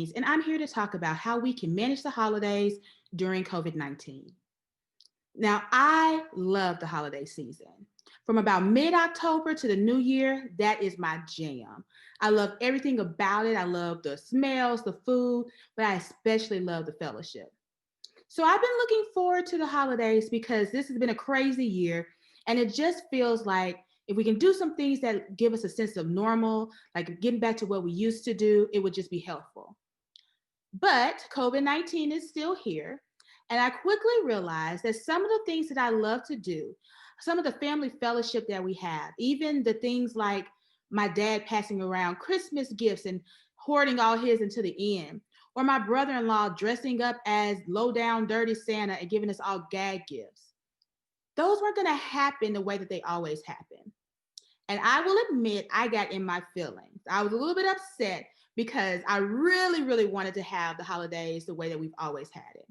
Haynes, and I'm here to talk about how we can manage the holidays during COVID-19. Now, I love the holiday season. From about mid-October to the new year, that is my jam. I love everything about it. I love the smells, the food, but I especially love the fellowship. So I've been looking forward to the holidays because this has been a crazy year, and it just feels like if we can do some things that give us a sense of normal, like getting back to what we used to do, it would just be helpful. But COVID-19 is still here. And I quickly realized that some of the things that I love to do, some of the family fellowship that we have, even the things like my dad passing around Christmas gifts and hoarding all his until the end, or my brother in law dressing up as low down, dirty Santa and giving us all gag gifts, those weren't going to happen the way that they always happen. And I will admit, I got in my feelings. I was a little bit upset because I really, really wanted to have the holidays the way that we've always had it.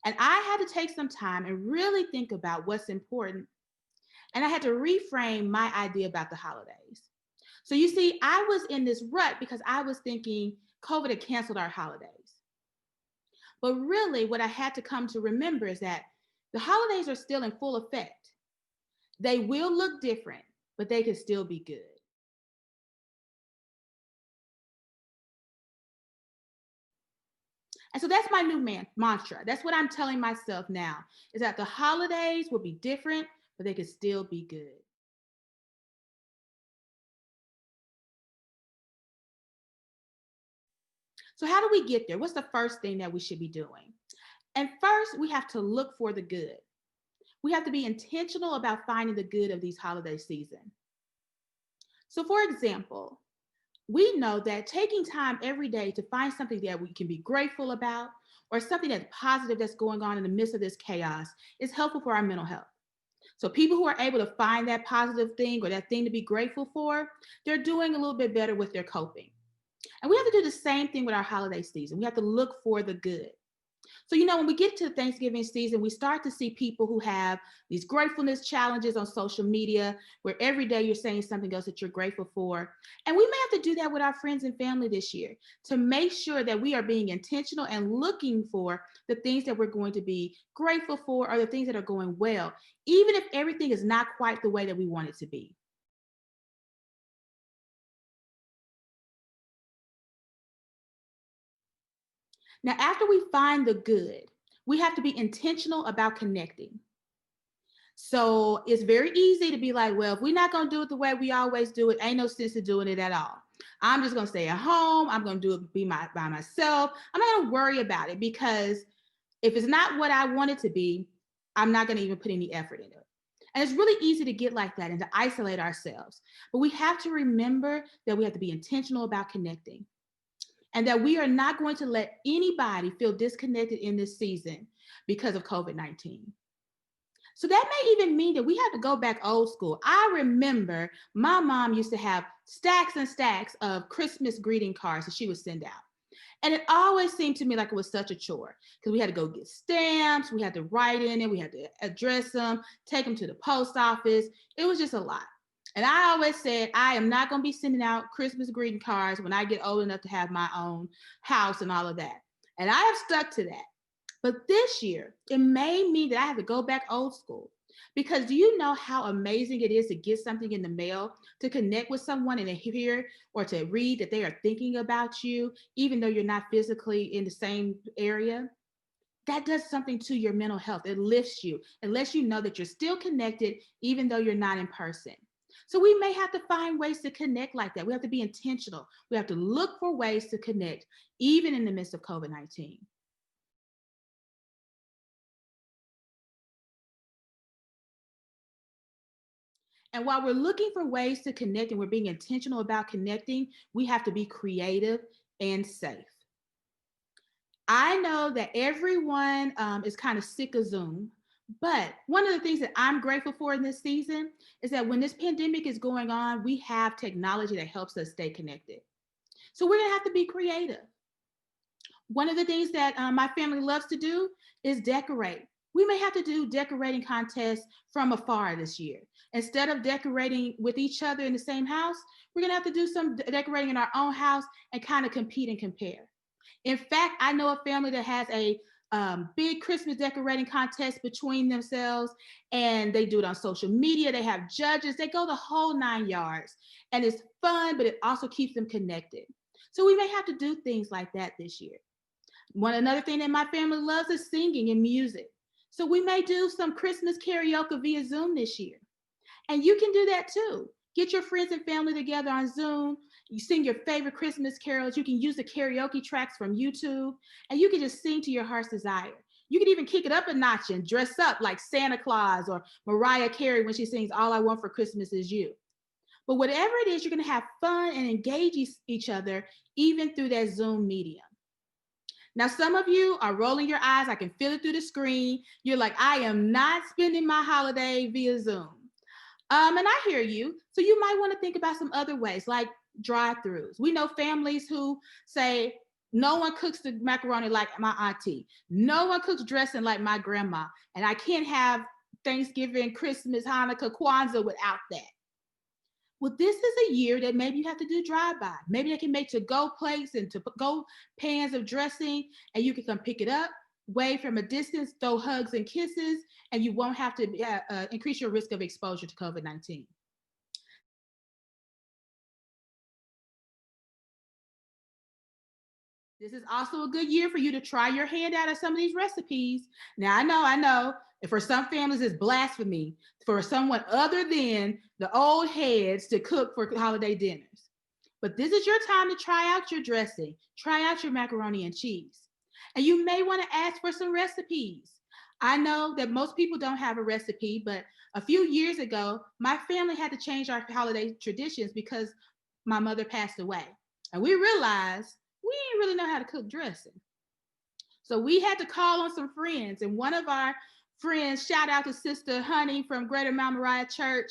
And I had to take some time and really think about what's important. And I had to reframe my idea about the holidays. So you see, I was in this rut because I was thinking COVID had canceled our holidays. But really, what I had to come to remember is that the holidays are still in full effect. They will look different, but they can still be good. And so that's my new mantra. That's what I'm telling myself now, is that the holidays will be different, but they can still be good. So how do we get there? What's the first thing that we should be doing? And first, we have to look for the good. We have to be intentional about finding the good of these holiday season. So for example, we know that taking time every day to find something that we can be grateful about or something that's positive that's going on in the midst of this chaos is helpful for our mental health. So people who are able to find that positive thing or that thing to be grateful for, they're doing a little bit better with their coping. And we have to do the same thing with our holiday season. We have to look for the good. So, when we get to Thanksgiving season, we start to see people who have these gratefulness challenges on social media, where every day you're saying something else that you're grateful for. And we may have to do that with our friends and family this year to make sure that we are being intentional and looking for the things that we're going to be grateful for or the things that are going well, even if everything is not quite the way that we want it to be. Now, after we find the good, we have to be intentional about connecting. So it's very easy to be like, well, if we're not going to do it the way we always do it, ain't no sense in doing it at all. I'm just going to stay at home. I'm going to do it by myself. I'm not going to worry about it because if it's not what I want it to be, I'm not going to even put any effort into it. And it's really easy to get like that and to isolate ourselves. But we have to remember that we have to be intentional about connecting and that we are not going to let anybody feel disconnected in this season because of COVID-19. So that may even mean that we have to go back old school. I remember my mom used to have stacks and stacks of Christmas greeting cards that she would send out. And it always seemed to me like it was such a chore because we had to go get stamps, we had to write in it, we had to address them, take them to the post office. It was just a lot. And I always said, I am not going to be sending out Christmas greeting cards when I get old enough to have my own house and all of that. And I have stuck to that. But this year, it may mean that I have to go back old school. Because do you know how amazing it is to get something in the mail, to connect with someone and to hear or to read that they are thinking about you, even though you're not physically in the same area? That does something to your mental health. It lifts you. It lets you know that you're still connected, even though you're not in person. So we may have to find ways to connect like that. We have to be intentional. We have to look for ways to connect, even in the midst of COVID-19. And while we're looking for ways to connect and we're being intentional about connecting, we have to be creative and safe. I know that everyone is kind of sick of Zoom, but one of the things that I'm grateful for in this season is that when this pandemic is going on, we have technology that helps us stay connected. So we're going to have to be creative. One of the things that my family loves to do is decorate. We may have to do decorating contests from afar this year. Instead of decorating with each other in the same house, we're going to have to do some decorating in our own house and kind of compete and compare. In fact, I know a family that has a big Christmas decorating contest between themselves, and they do it on social media. They have judges, they go the whole 9 yards, and it's fun, but it also keeps them connected. So we may have to do things like that this year. Another thing that my family loves is singing and music. So we may do some Christmas karaoke via Zoom this year. And you can do that too. Get your friends and family together on Zoom. You sing your favorite Christmas carols. You can use the karaoke tracks from YouTube, and you can just sing to your heart's desire. You can even kick it up a notch and dress up like Santa Claus or Mariah Carey when she sings All I Want for Christmas Is You. But whatever it is, you're going to have fun and engage each other even through that Zoom medium. Now, some of you are rolling your eyes. I can feel it through the screen. You're like, I am not spending my holiday via Zoom. And I hear you. So you might want to think about some other ways, like drive-throughs. We know families who say, no one cooks the macaroni like my auntie. No one cooks dressing like my grandma. And I can't have Thanksgiving, Christmas, Hanukkah, Kwanzaa without that. Well, this is a year that maybe you have to do drive-by. Maybe they can make to-go plates and to-go pans of dressing, and you can come pick it up, wave from a distance, throw hugs and kisses, and you won't have to increase your risk of exposure to COVID-19. This is also a good year for you to try your hand out at some of these recipes. Now, I know, for some families it's blasphemy for someone other than the old heads to cook for holiday dinners. But this is your time to try out your dressing, try out your macaroni and cheese. And you may want to ask for some recipes. I know that most people don't have a recipe, but a few years ago, my family had to change our holiday traditions because my mother passed away. And we realized we didn't really know how to cook dressing. So we had to call on some friends. And one of our friends, shout out to Sister Honey from Greater Mount Moriah Church,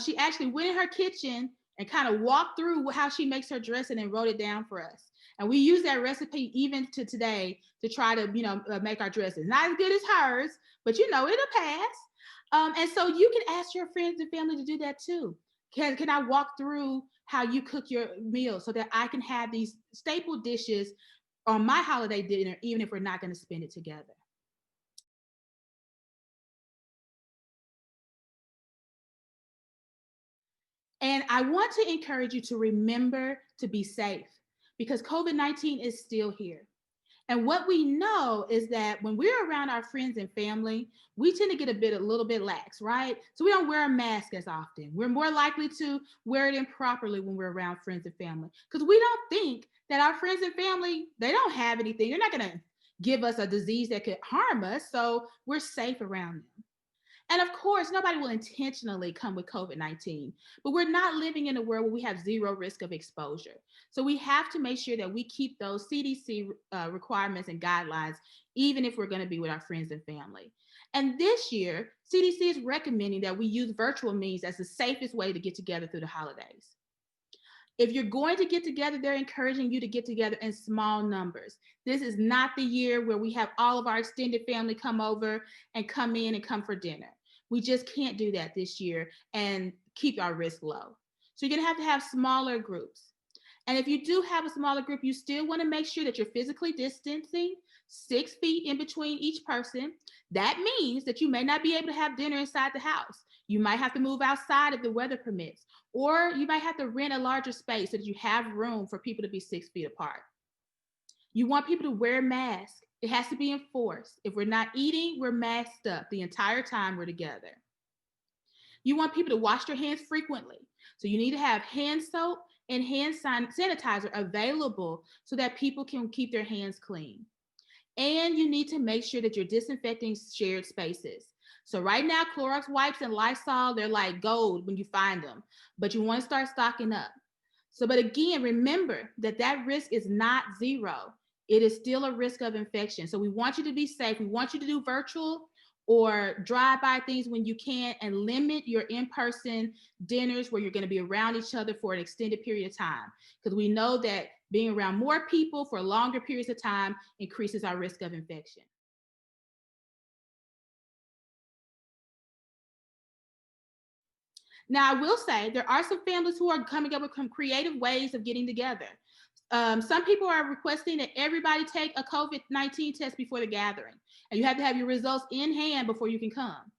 she actually went in her kitchen and kind of walked through how she makes her dressing and wrote it down for us. And we use that recipe even to today to try to, make our dressing. Not as good as hers, but it'll pass. And so you can ask your friends and family to do that too. Can I walk through how you cook your meal so that I can have these staple dishes on my holiday dinner, even if we're not going to spend it together? And I want to encourage you to remember to be safe because COVID-19 is still here. And what we know is that when we're around our friends and family, we tend to get a little bit lax, right? So we don't wear a mask as often. We're more likely to wear it improperly when we're around friends and family because we don't think that our friends and family, they don't have anything. They're not going to give us a disease that could harm us. So we're safe around them. And of course, nobody will intentionally come with COVID-19, but we're not living in a world where we have zero risk of exposure. So we have to make sure that we keep those CDC requirements and guidelines, even if we're going to be with our friends and family. And this year, CDC is recommending that we use virtual means as the safest way to get together through the holidays. If you're going to get together, they're encouraging you to get together in small numbers. This is not the year where we have all of our extended family come over and come in and come for dinner. We just can't do that this year and keep our risk low. So you're going to have smaller groups. And if you do have a smaller group, you still want to make sure that you're physically distancing 6 feet in between each person. That means that you may not be able to have dinner inside the house. You might have to move outside if the weather permits, or you might have to rent a larger space so that you have room for people to be 6 feet apart. You want people to wear masks. It has to be enforced. If we're not eating, we're masked up the entire time we're together. You want people to wash their hands frequently. So you need to have hand soap and hand sanitizer available so that people can keep their hands clean. And you need to make sure that you're disinfecting shared spaces. So right now, Clorox wipes and Lysol, they're like gold when you find them, but you want to start stocking up. So, but again, remember that risk is not zero. It is still a risk of infection. So we want you to be safe. We want you to do virtual or drive-by things when you can and limit your in-person dinners where you're going to be around each other for an extended period of time. Because we know that being around more people for longer periods of time increases our risk of infection. Now, I will say there are some families who are coming up with some creative ways of getting together. Some people are requesting that everybody take a COVID-19 test before the gathering, and you have to have your results in hand before you can come.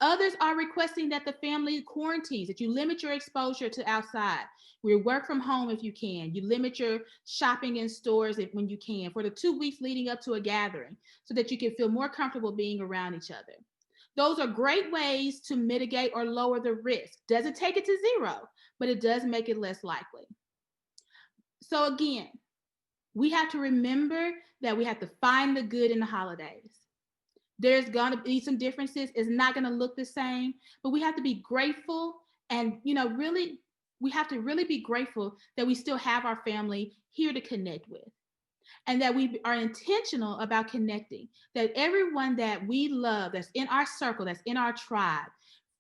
Others are requesting that the family quarantines, that you limit your exposure to outside. We work from home if you can. You limit your shopping in stores when you can for the 2 weeks leading up to a gathering so that you can feel more comfortable being around each other. Those are great ways to mitigate or lower the risk. Doesn't take it to zero, but it does make it less likely. So again, we have to remember that we have to find the good in the holidays. There's going to be some differences. It's not going to look the same, but we have to be grateful and, really, we have to really be grateful that we still have our family here to connect with and that we are intentional about connecting, that everyone that we love, that's in our circle, that's in our tribe,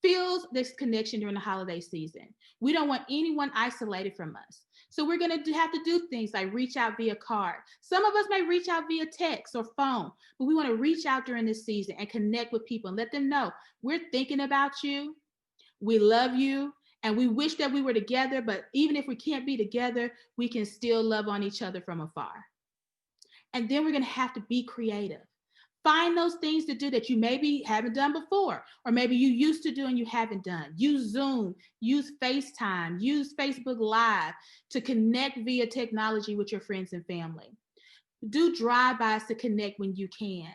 feels this connection during the holiday season. We don't want anyone isolated from us. So we're going to have to do things like reach out via card. Some of us may reach out via text or phone, but we want to reach out during this season and connect with people and let them know we're thinking about you, we love you, and we wish that we were together, but even if we can't be together, we can still love on each other from afar. And then we're going to have to be creative. Find those things to do that you maybe haven't done before, or maybe you used to do and you haven't done. Use Zoom, use FaceTime, use Facebook Live to connect via technology with your friends and family. Do drive-bys to connect when you can.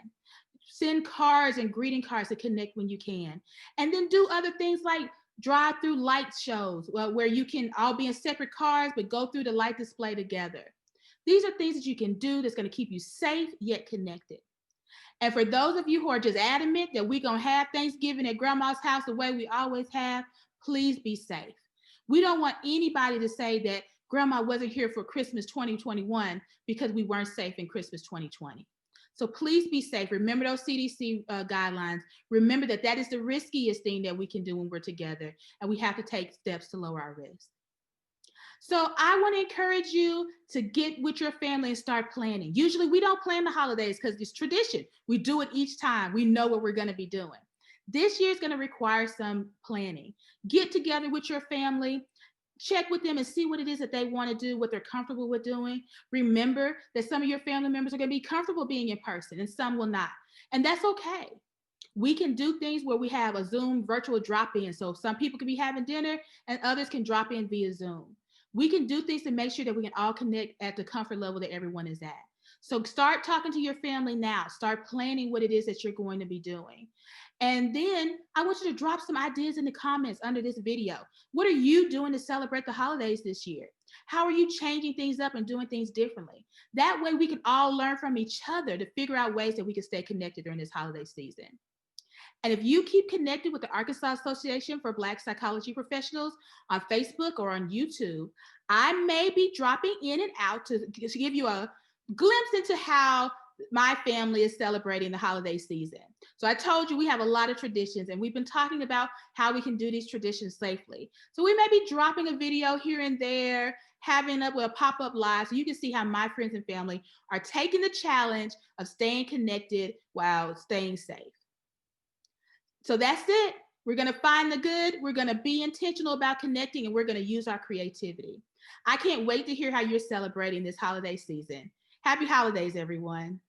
Send cards and greeting cards to connect when you can. And then do other things like drive-through light shows where you can all be in separate cars, but go through the light display together. These are things that you can do that's going to keep you safe yet connected. And for those of you who are just adamant that we're going to have Thanksgiving at grandma's house the way we always have, please be safe. We don't want anybody to say that grandma wasn't here for Christmas 2021 because we weren't safe in Christmas 2020. So please be safe. Remember those CDC guidelines. Remember that that is the riskiest thing that we can do when we're together, and we have to take steps to lower our risk. So I want to encourage you to get with your family and start planning. Usually we don't plan the holidays because it's tradition. We do it each time. We know what we're going to be doing. This year is going to require some planning. Get together with your family, check with them and see what it is that they want to do, what they're comfortable with doing. Remember that some of your family members are going to be comfortable being in person and some will not. And that's okay. We can do things where we have a Zoom virtual drop-in. So some people can be having dinner and others can drop in via Zoom. We can do things to make sure that we can all connect at the comfort level that everyone is at. So start talking to your family now. Start planning what it is that you're going to be doing. And then I want you to drop some ideas in the comments under this video. What are you doing to celebrate the holidays this year? How are you changing things up and doing things differently? That way we can all learn from each other to figure out ways that we can stay connected during this holiday season. And if you keep connected with the Arkansas Association for Black Psychology Professionals on Facebook or on YouTube, I may be dropping in and out to give you a glimpse into how my family is celebrating the holiday season. So I told you we have a lot of traditions and we've been talking about how we can do these traditions safely. So we may be dropping a video here and there, having a pop-up live so you can see how my friends and family are taking the challenge of staying connected while staying safe. So that's it. We're going to find the good. We're going to be intentional about connecting and we're going to use our creativity. I can't wait to hear how you're celebrating this holiday season. Happy holidays, everyone.